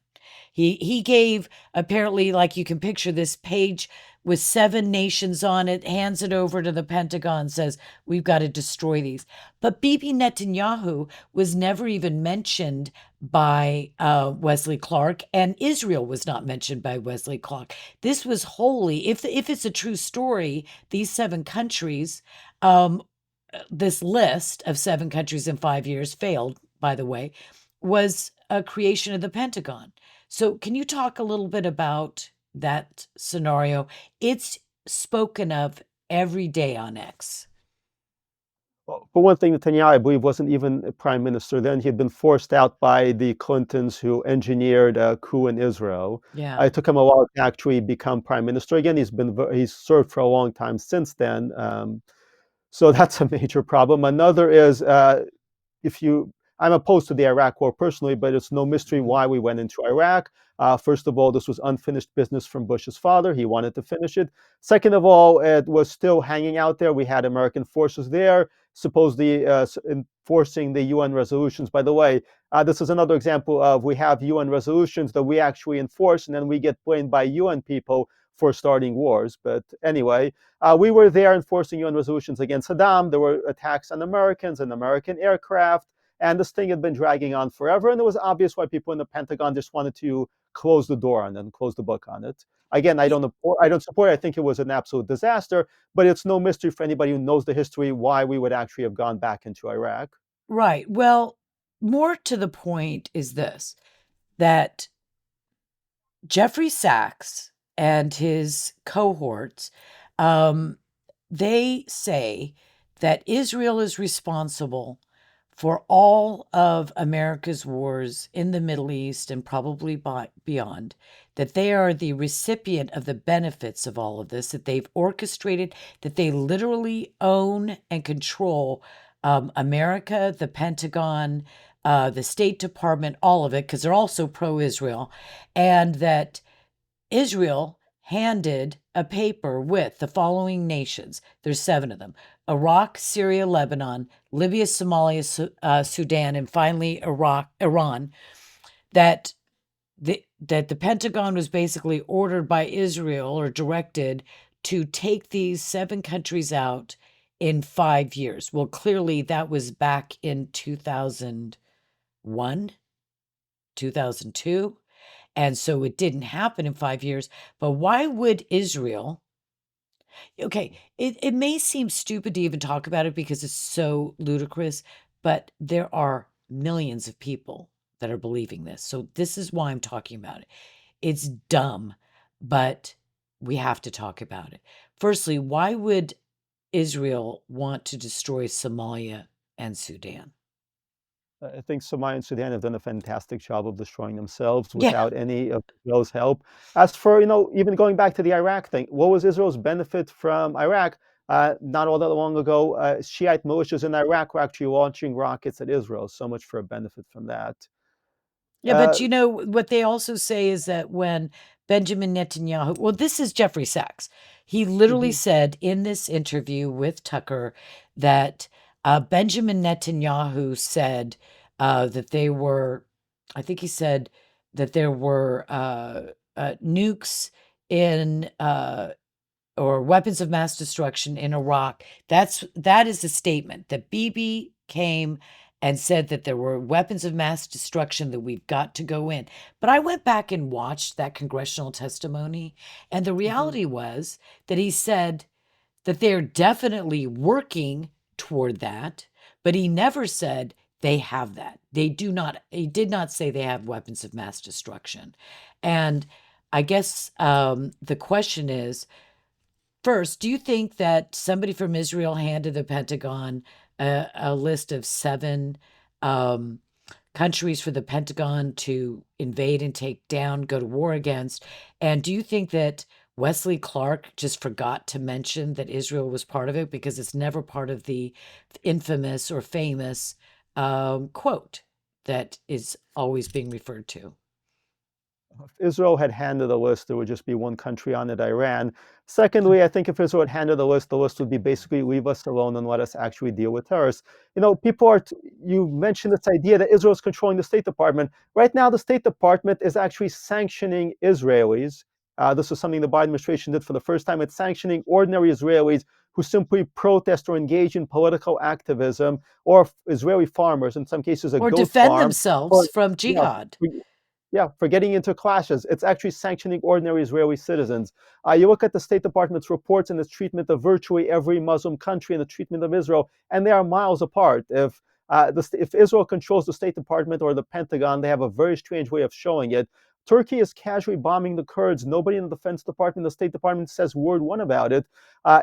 He gave, apparently, like, you can picture this page with 7 nations on it, hands it over to the Pentagon, says, "We've got to destroy these." But Bibi Netanyahu was never even mentioned by Wesley Clark, and Israel was not mentioned by Wesley Clark. This was wholly, if it's a true story, these 7 countries, this list of 7 countries in 5 years failed, by the way, was a creation of the Pentagon. So can you talk a little bit about that scenario? It's spoken of every day on X. Well, for one thing, Netanyahu, I believe, wasn't even a prime minister then. He had been forced out by the Clintons who engineered a coup in Israel. Yeah. It took him a while to actually become prime minister again. He's served for a long time since then. So that's a major problem. Another is if you I'm opposed to the Iraq war personally, but it's no mystery Mhm. why we went into Iraq. First of all, this was unfinished business from Bush's father. He wanted to finish it. Second of all, it was still hanging out there. We had American forces there, supposedly enforcing the UN resolutions. By the way, this is another example of we have UN resolutions that we actually enforce, and then we get blamed by UN people for starting wars. But anyway, we were there enforcing UN resolutions against Saddam. There were attacks on Americans and American aircraft. And this thing had been dragging on forever. And it was obvious why people in the Pentagon just wanted to close the door on it and close the book on it. Again, Y- I don't support it. I think it was an absolute disaster, but it's no mystery for anybody who knows the history why we would actually have gone back into Iraq. Right. Well, more to the point is this, that Jeffrey Sachs and his cohorts, um, they say that Israel is responsible for all of America's wars in the Middle East and probably beyond, that they are the recipient of the benefits of all of this, that they've orchestrated, that they literally own and control America, the Pentagon, the State Department, all of it, because they're also pro-Israel, and that Israel handed a paper with the following nations. There's 7 of them: Iraq, Syria, Lebanon, Libya, Somalia, Sudan, and finally Iran, that the Pentagon was basically ordered by Israel or directed to take these 7 countries out in 5 years. Well, clearly that was back in 2001, 2002. And so it didn't happen in 5 years. But why would Israel? Okay, it may seem stupid to even talk about it because it's so ludicrous, but there are millions of people that are believing this. So this is why I'm talking about it. It's dumb, but we have to talk about it. Firstly, why would Israel want to destroy Somalia and Sudan? I think Somalia and Sudan have done a fantastic job of destroying themselves Yeah. without any of Israel's help. As for, even going back to the Iraq thing, what was Israel's benefit from Iraq? Not all that long ago, Shiite militias in Iraq were actually launching rockets at Israel. So much for a benefit from that. Yeah, Uh, but what they also say is that when Benjamin Netanyahu, well, this is Jeffrey Sachs. He literally mhm, said in this interview with Tucker that Benjamin Netanyahu said that they were, I think he said that there were nukes in or weapons of mass destruction in Iraq. That is a statement that Bibi came and said that there were weapons of mass destruction that we've got to go in. But I went back and watched that congressional testimony, and the mhm. reality was that he said that they're definitely working toward that, but he never said they have that. They do not, he did not say they have weapons of mass destruction. And I guess the question is, first, do you think that somebody from Israel handed the Pentagon a list of 7 um, countries for the Pentagon to invade and take down, go to war against? And do you think that Wesley Clark just forgot to mention that Israel was part of it because it's never part of the infamous or famous quote that is always being referred to? If Israel had handed the list, there would just be one country on it, Iran. Secondly, I think if Israel had handed the list would be basically leave us alone and let us actually deal with terrorists. People you mentioned this idea that Israel is controlling the State Department. Right now, the State Department is actually sanctioning Israelis. This is something the Biden administration did for the first time. It's sanctioning ordinary Israelis who simply protest or engage in political activism, or Israeli farmers, in some cases, a Or goat defend farm, themselves or from yeah, jihad. yeah, for getting into clashes. It's actually sanctioning ordinary Israeli citizens. You look at the State Department's reports and its treatment of virtually every Muslim country and the treatment of Israel, and they are miles apart. If Israel controls the State Department or the Pentagon, they have a very strange way of showing it. Turkey is casually bombing the Kurds. Nobody in the Defense Department, the State Department says word one about it.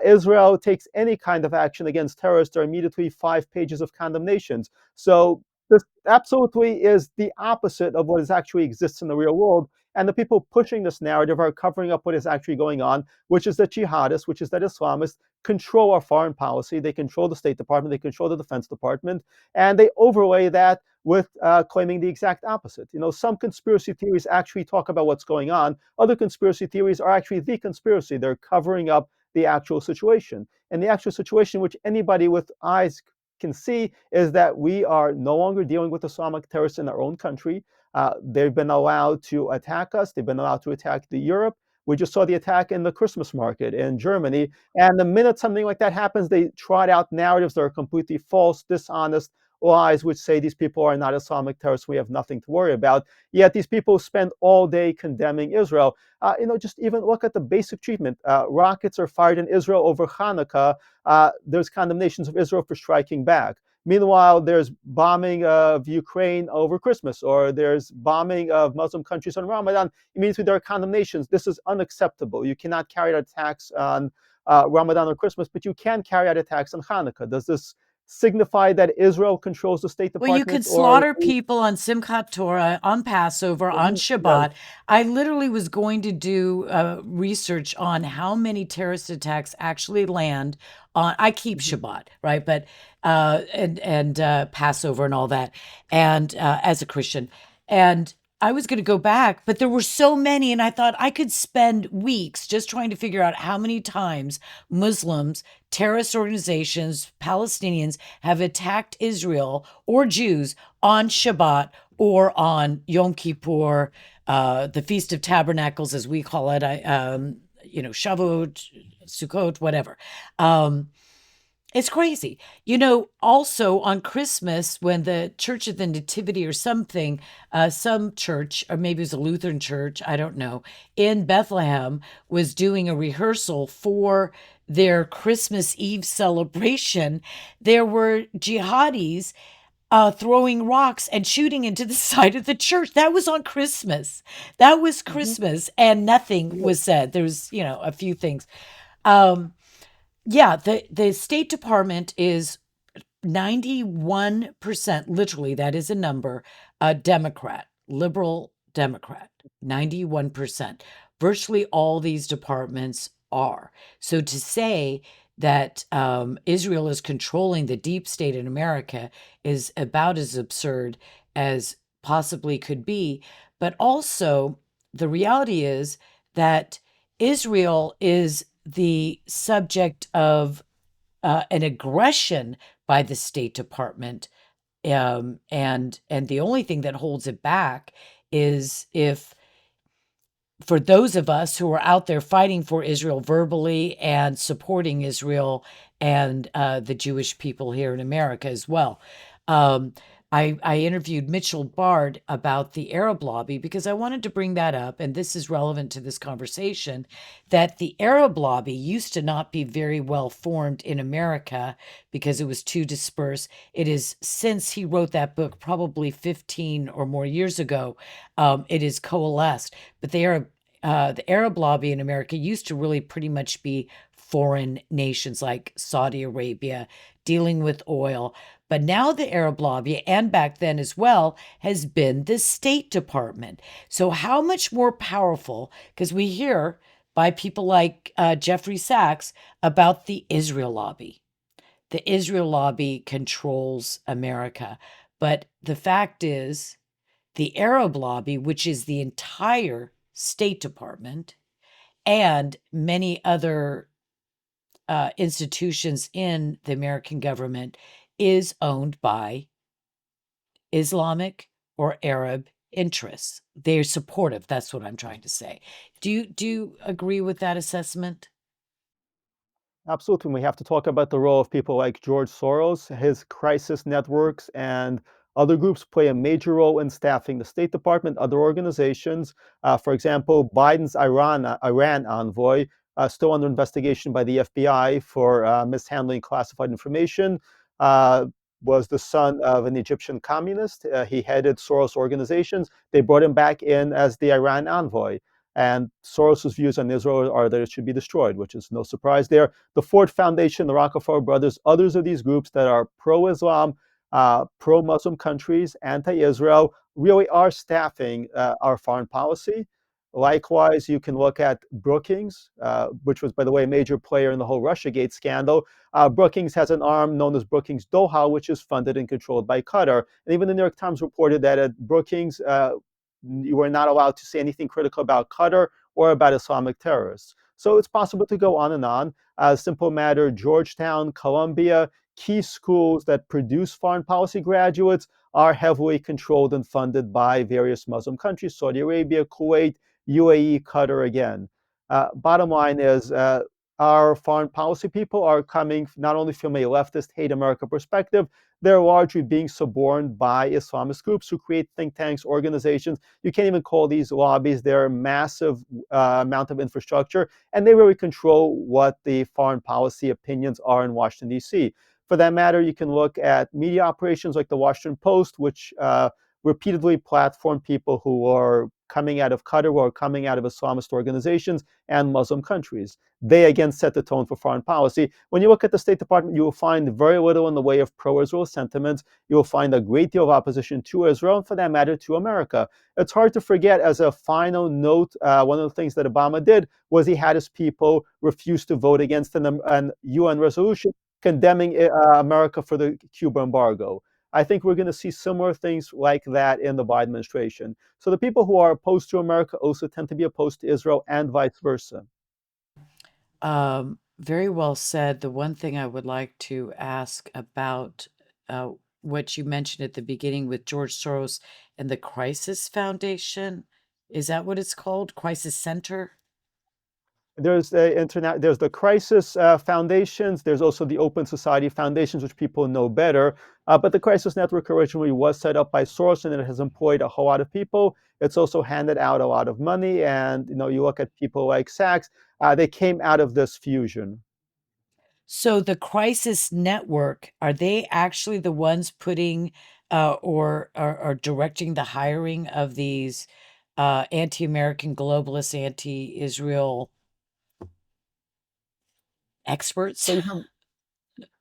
Israel takes any kind of action against terrorists, there are immediately 5 pages of condemnations. So this absolutely is the opposite of what is actually exists in the real world. And the people pushing this narrative are covering up what is actually going on, which is that jihadists, which is that Islamists control our foreign policy. They control the State Department, they control the Defense Department, and they overlay that with claiming the exact opposite. Some conspiracy theories actually talk about what's going on. Other conspiracy theories are actually the conspiracy. They're covering up the actual situation. And the actual situation, which anybody with eyes can see, is that we are no longer dealing with Islamic terrorists in our own country. They've been allowed to attack us. They've been allowed to attack the Europe. We just saw the attack in the Christmas market in Germany. And the minute something like that happens, they trot out narratives that are completely false, dishonest lies, which say these people are not Islamic terrorists. We have nothing to worry about. Yet these people spend all day condemning Israel. Just even look at the basic treatment. Rockets are fired in Israel over Hanukkah. There's condemnations of Israel for striking back. Meanwhile, there's bombing of Ukraine over Christmas, or there's bombing of Muslim countries on Ramadan. Immediately, there are condemnations. This is unacceptable. You cannot carry out attacks on Ramadan or Christmas, but you can carry out attacks on Hanukkah. Does this signify that Israel controls the State Well, you Department, could or slaughter people on Simchat Torah, on Passover, on yes. Shabbat. I literally was going to do research on how many terrorist attacks actually land on. I keep Mhm. Shabbat, right? But and Passover and all that, and as a Christian, and I was going to go back, but there were so many, and I thought I could spend weeks just trying to figure out how many times Muslims, terrorist organizations, Palestinians have attacked Israel or Jews on Shabbat or on Yom Kippur, the Feast of Tabernacles, as we call it. Shavuot, Sukkot, whatever. Um, it's crazy. Also on Christmas, when the Church of the Nativity or something, some church, or maybe it was a Lutheran church, I don't know, in Bethlehem was doing a rehearsal for their Christmas Eve celebration, there were jihadis throwing rocks and shooting into the side of the church. That was on Christmas. That was Mhm. Christmas, and nothing Yeah. was said. There was, a few things. Um, yeah, the State Department is 91%, literally, that is a number, Democrat, liberal Democrat, 91%. Virtually all these departments are. So to say that Israel is controlling the deep state in America is about as absurd as possibly could be. But also, the reality is that Israel is the subject of an aggression by the State Department, and the only thing that holds it back is if, for those of us who are out there fighting for Israel verbally and supporting Israel and the Jewish people here in America as well. Um, I interviewed Mitchell Bard about the Arab lobby because I wanted to bring that up, and this is relevant to this conversation, that the Arab lobby used to not be very well formed in America because it was too dispersed. It is, since he wrote that book, probably 15 or more years ago, it is coalesced. But the Arab lobby in America used to really pretty much be foreign nations like Saudi Arabia dealing with oil. But now the Arab lobby, and back then as well, has been the State Department. So, how much more powerful? Because we hear by people like Jeffrey Sachs about the Israel lobby. The Israel lobby controls America. But the fact is, the Arab lobby, which is the entire State Department and many other institutions in the American government, is owned by Islamic or Arab interests. They're supportive. That's what I'm trying to say. Do you agree with that assessment? Absolutely. We have to talk about the role of people like George Soros. His crisis networks and other groups play a major role in staffing the State Department, other organizations. For example, Biden's Iran envoy, still under investigation by the FBI for mishandling classified information, uh, was the son of an Egyptian communist. He headed Soros organizations. They brought him back in as the Iran envoy. And Soros's views on Israel are that it should be destroyed, which is no surprise there. The Ford Foundation, the Rockefeller Brothers, others of these groups that are pro-Islam, pro-Muslim countries, anti-Israel, really are staffing our foreign policy. Likewise, you can look at Brookings, which was, by the way, a major player in the whole Russiagate scandal. Brookings has an arm known as Brookings Doha, which is funded and controlled by Qatar. And even the New York Times reported that at Brookings, you were not allowed to say anything critical about Qatar or about Islamic terrorists. So it's possible to go on and on. As a simple matter, Georgetown, Columbia, key schools that produce foreign policy graduates are heavily controlled and funded by various Muslim countries, Saudi Arabia, Kuwait, UAE, Qatar again. Bottom line is, our foreign policy people are coming not only from a leftist hate America perspective, they're largely being suborned by Islamist groups who create think tanks, organizations. You can't even call these lobbies. They're a massive amount of infrastructure, and they really control what the foreign policy opinions are in Washington, D.C. For that matter, you can look at media operations like the Washington Post, which repeatedly platform people who are coming out of Qatar or coming out of Islamist organizations and Muslim countries. They again set the tone for foreign policy. When you look at the State Department, you will find very little in the way of pro-Israel sentiments. You will find a great deal of opposition to Israel, and for that matter, to America. It's hard to forget, as a final note, one of the things that Obama did was he had his people refuse to vote against an UN resolution condemning America for the Cuba embargo. I think we're going to see similar things like that in the Biden administration. So the people who are opposed to America also tend to be opposed to Israel and vice versa. Very well said. The one thing I would like to ask about what you mentioned at the beginning with George Soros and the Crisis Foundation. Is that what it's called? Crisis Center? There's there's the crisis foundations. There's also the Open Society foundations, which people know better. But the Crisis Network originally was set up by Soros, and it has employed a whole lot of people. It's also handed out a lot of money, and you look at people like Sachs. They came out of this fusion. So the Crisis Network, are they actually the ones putting or directing the hiring of these anti-American globalist, anti-Israel experts? So you have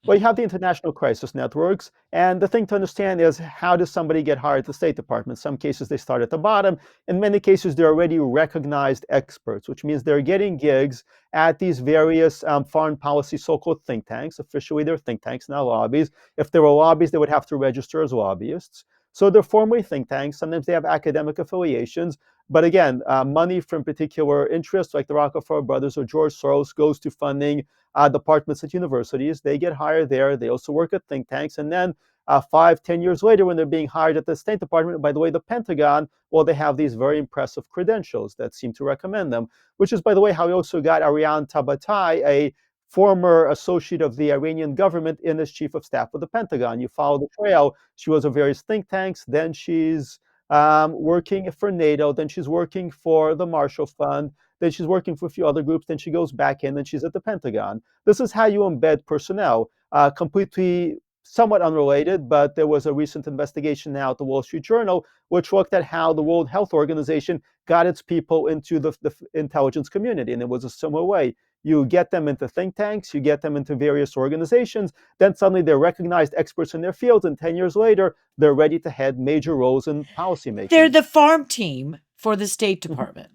Well, you have the international crisis networks, and the thing to understand is, how does somebody get hired at the State Department? In some cases, they start at the bottom. In many cases, they're already recognized experts, which means they're getting gigs at these various foreign policy so-called think tanks. Officially, they're think tanks, not lobbies. If they were lobbies, they would have to register as lobbyists. So they're formally think tanks. Sometimes they have academic affiliations. But again, money from particular interests, like the Rockefeller brothers or George Soros, goes to funding departments at universities. They get hired there. They also work at think tanks. And then 5, 10 years later, when they're being hired at the State Department, by the way, the Pentagon, well, they have these very impressive credentials that seem to recommend them, which is, by the way, how we also got Ariane Tabatabai, a former associate of the Iranian government, in as chief of staff of the Pentagon. You follow the trail. She was at various think tanks. Then she's working for NATO. Then she's working for the Marshall Fund. Then she's working for a few other groups. Then she goes back in and she's at the Pentagon. This is how you embed personnel. Completely somewhat unrelated, but there was a recent investigation now at the Wall Street Journal, which looked at how the World Health Organization got its people into the intelligence community. And it was a similar way. You get them into think tanks, you get them into various organizations, then suddenly they're recognized experts in their fields, and 10 years later, they're ready to head major roles in policymaking. They're the farm team for the State Department.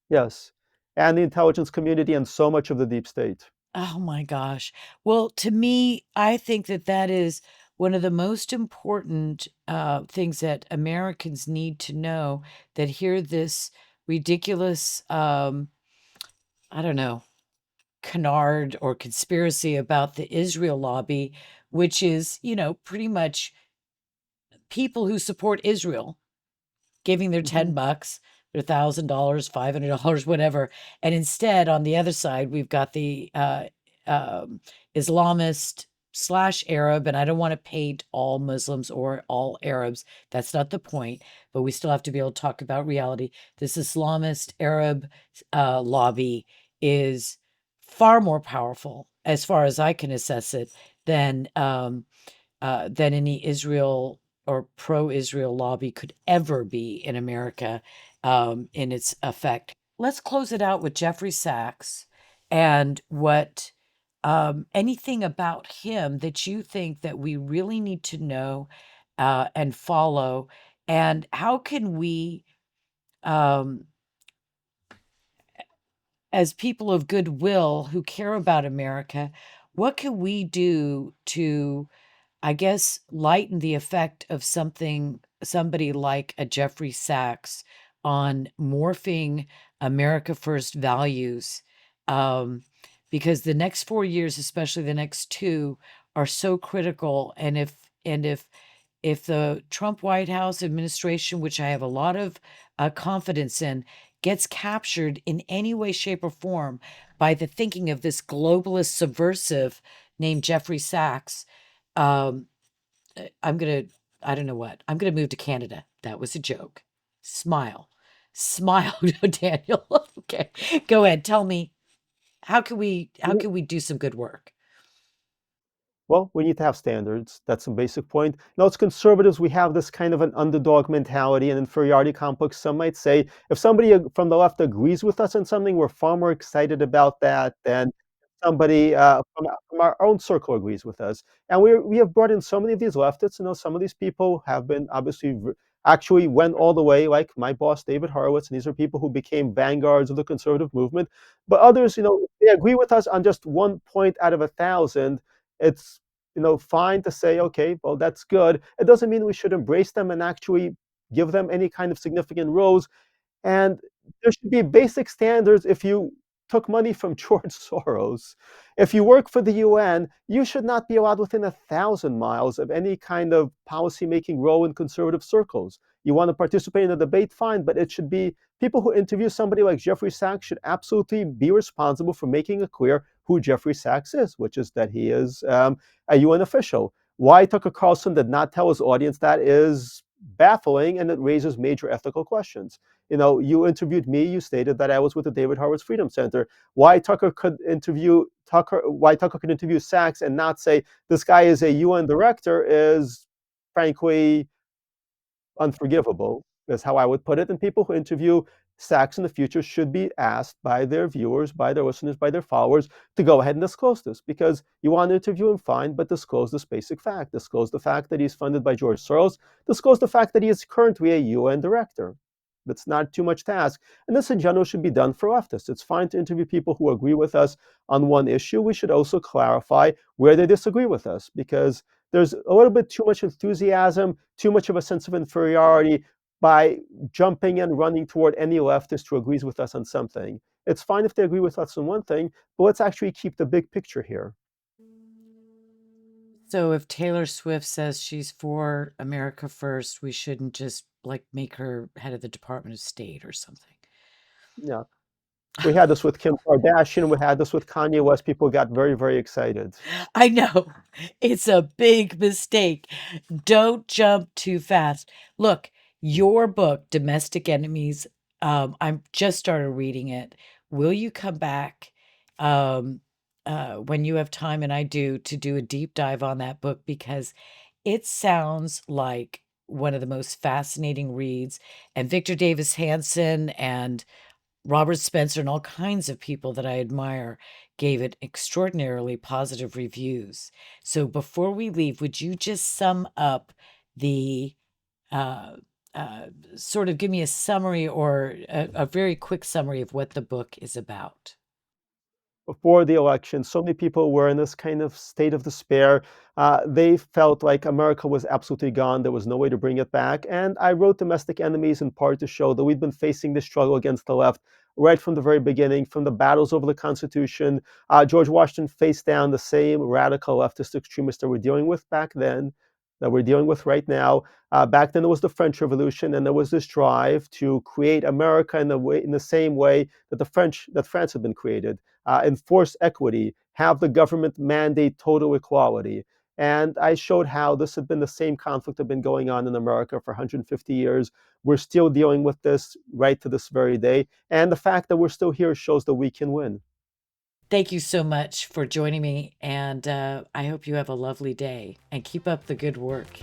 Yes. And the intelligence community and so much of the deep state. Oh my gosh. Well, to me, I think that that is one of the most important things that Americans need to know, that hear this ridiculous, I don't know, canard or conspiracy about the Israel lobby, which is, pretty much people who support Israel giving their $10, their $1,000, $500, whatever. And instead, on the other side, we've got the Islamist / Arab, and I don't want to paint all Muslims or all Arabs. That's not the point, but we still have to be able to talk about reality. This Islamist Arab lobby is far more powerful, as far as I can assess it, than any Israel or pro-Israel lobby could ever be in America in its effect. Let's close it out with Jeffrey Sachs and what anything about him that you think that we really need to know and follow, and how can we, as people of goodwill who care about America, what can we do to, I guess, lighten the effect of somebody like a Jeffrey Sachs on morphing America First values? Because the next 4 years, especially the next 2, are so critical. And if the Trump White House administration, which I have a lot of confidence in, gets captured in any way, shape, or form by the thinking of this globalist subversive named Jeffrey Sachs, I don't know what. I'm gonna move to Canada. That was a joke. Smile. Smile, Daniel. Okay. Go ahead. Tell me, how can we do some good work? Well, we need to have standards. That's a basic point. As conservatives, we have this kind of an underdog mentality and inferiority complex. Some might say if somebody from the left agrees with us on something, we're far more excited about that than somebody from our own circle agrees with us. And we have brought in so many of these leftists. Some of these people have been obviously actually went all the way, like my boss, David Horowitz, and these are people who became vanguards of the conservative movement. But others, they agree with us on just 1 point out of 1,000. It's fine to say, okay, well, that's good. It doesn't mean we should embrace them and actually give them any kind of significant roles. And there should be basic standards. If you took money from George Soros, if you work for the UN, you should not be allowed within 1,000 miles of any kind of policy-making role in conservative circles. You want to participate in a debate, fine, but it should be people who interview somebody like Jeffrey Sachs should absolutely be responsible for making it clear who Jeffrey Sachs is, which is that he is a UN official. Why Tucker Carlson did not tell his audience that is baffling, and it raises major ethical questions. You interviewed me. You stated that I was with the David Horowitz Freedom Center. Why Tucker could interview Sachs and not say this guy is a UN director is, frankly, unforgivable, is how I would put it. And people who interview Sachs in the future should be asked by their viewers, by their listeners, by their followers to go ahead and disclose this, because you want to interview him, fine, but disclose this basic fact. Disclose the fact that he's funded by George Soros. Disclose the fact that he is currently a UN director. That's not too much to ask. And this in general should be done for leftists. It's fine to interview people who agree with us on one issue. We should also clarify where they disagree with us, because there's a little bit too much enthusiasm, too much of a sense of inferiority by jumping and running toward any leftist who agrees with us on something. It's fine if they agree with us on one thing, but let's actually keep the big picture here. So if Taylor Swift says she's for America first, we shouldn't just make her head of the Department of State or something. Yeah. We had this with Kim Kardashian. We had this with Kanye West. People got very, very excited. I know. It's a big mistake. Don't jump too fast. Look, your book, Domestic Enemies, I'm just started reading it. Will you come back when you have time, and I do, to do a deep dive on that book? Because it sounds like one of the most fascinating reads. And Victor Davis Hanson and Robert Spencer and all kinds of people that I admire gave it extraordinarily positive reviews. So before we leave, would you just sum up the uh, sort of give me a summary, or a very quick summary of what the book is about? Before the election, so many people were in this kind of state of despair. They felt like America was absolutely gone. There was no way to bring it back. And I wrote Domestic Enemies in part to show that we've been facing this struggle against the left right from the very beginning, from the battles over the Constitution. George Washington faced down the same radical leftist extremists that we're dealing with back then, that we're dealing with right now. Back then, it was the French Revolution, and there was this drive to create America in the same way that France had been created. Enforce equity, have the government mandate total equality. And I showed how this had been the same conflict that had been going on in America for 150 years. We're still dealing with this right to this very day. And the fact that we're still here shows that we can win. Thank you so much for joining me, and I hope you have a lovely day and keep up the good work.